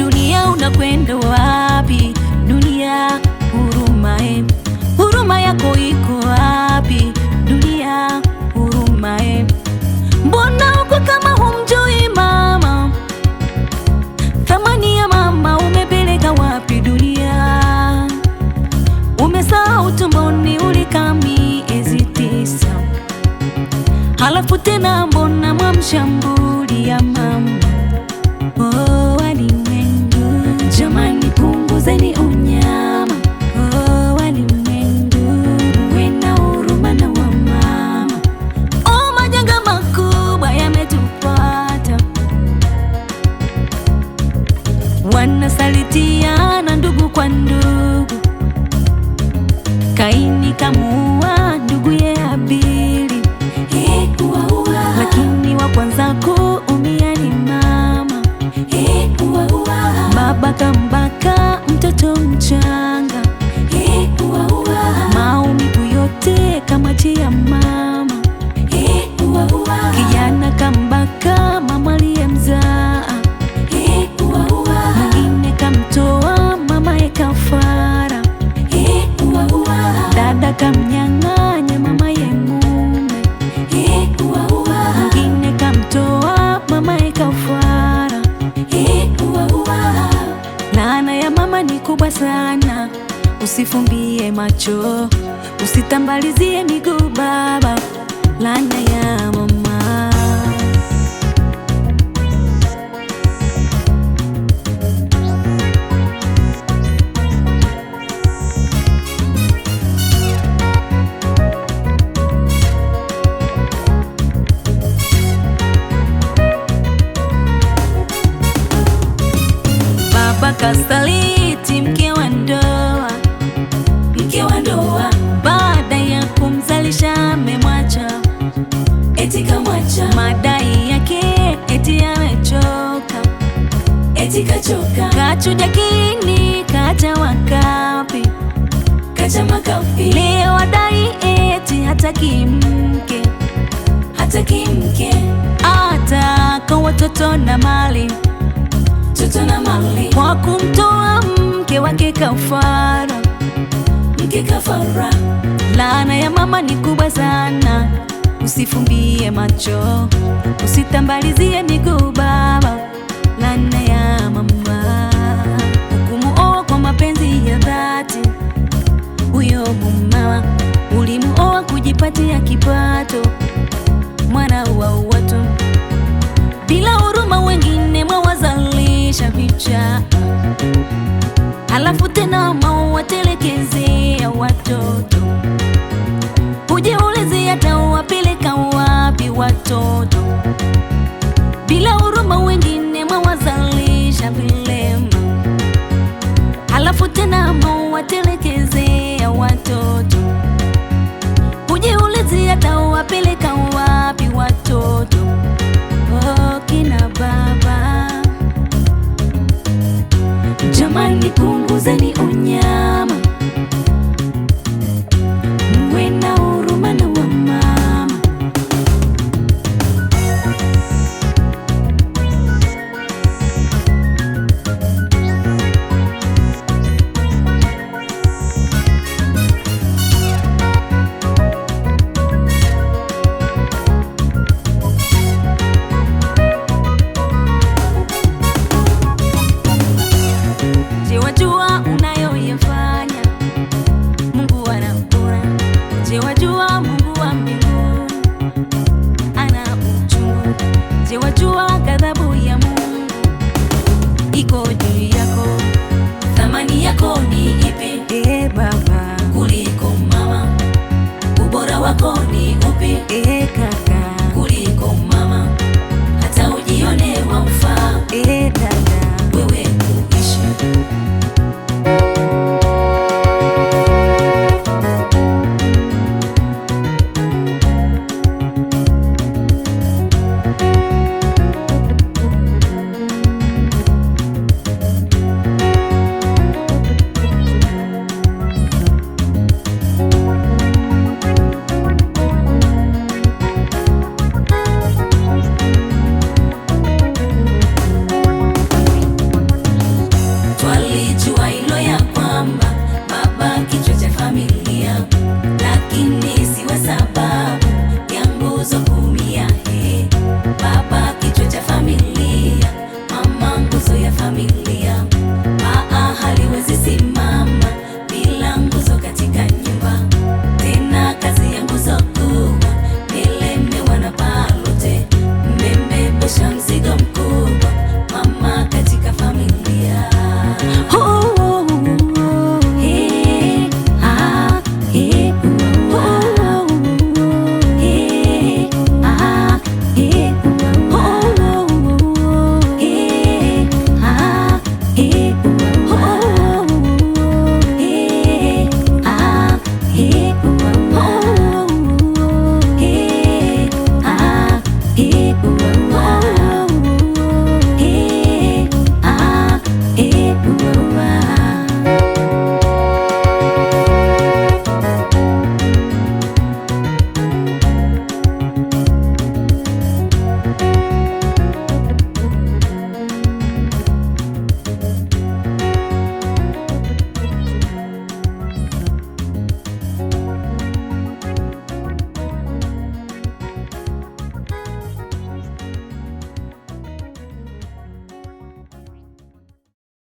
dunia unakwenda wapi? Dunia huruma, huruma yako iko wapi? Dunia huruma, mbona uko kama humjui mama? Thamani ya mama umepeleka wapi? Dunia umesahau tumboni ulikaa miezi 9, halafu tena mbona mwamshambulia mama? Oh, walimwengu jamani, punguzeni unyama. Oh, walimwengu wena huruma na wamama. Oh, majanga makubwa yametupata, wanasalitiana ndugu kwa ndugu. Kaini kamuua nduguye Habili, lakini wa kwanza kuumia ni mama. Baba kambaka mtoto mchanga, maumivu yote kamwachia mama. Kijana kambaka mama aliyemzaa, mwingine kamtoa mamaye kafara. Dada kamnyang'anya mamaye mume, mwingine kamtoa mamaye kafara. Laana ya mama ni kubwa sana, usifumbie macho, usitambalizie miguu baba. Laana ya mama. Baba kasaliti mke wa ndoa, baada ya kumzalisha amemwacha, eti kamwacha. Madai yake eti amechoka, eti kachoka. Kachuja kini kacha wakapi, kacha makapi. Leo wadai eti hataki mke, hataki mke. Ataka watoto na mali, kwa kumtoa mke wake kafara, mke kafara. Laana ya mama ni kubwa sana, usifumbie macho, usitambalizie miguu baba. Laana ya mama. Ukumuoa kwa mapenzi ya dhati, huyo mama ulimuoa kujipatia kipato, mwana wa watu. Bila huruma wengine mwawazalisha vicha, halafu tena mwawatelekezea watoto. Ujiulize atawapeleka wapi watoto? Bila huruma wengine mwawazalisha vilema, halafu tena mwawatelekezea watoto. Ujiulize atawapeleka wapi watoto? Oh, kina baba jamani, punguzeni unyama, mwe na huruma na wamama. Je, wajua unayoyafanya Mungu anakuona? Je, wajua Mungu wa mbinguni ana uchungu? Je, wajua ghadhabu ya Mungu iko juu yako? Thamani yako ni ipi, baba, kuliko mama? Ubora wako ni upi,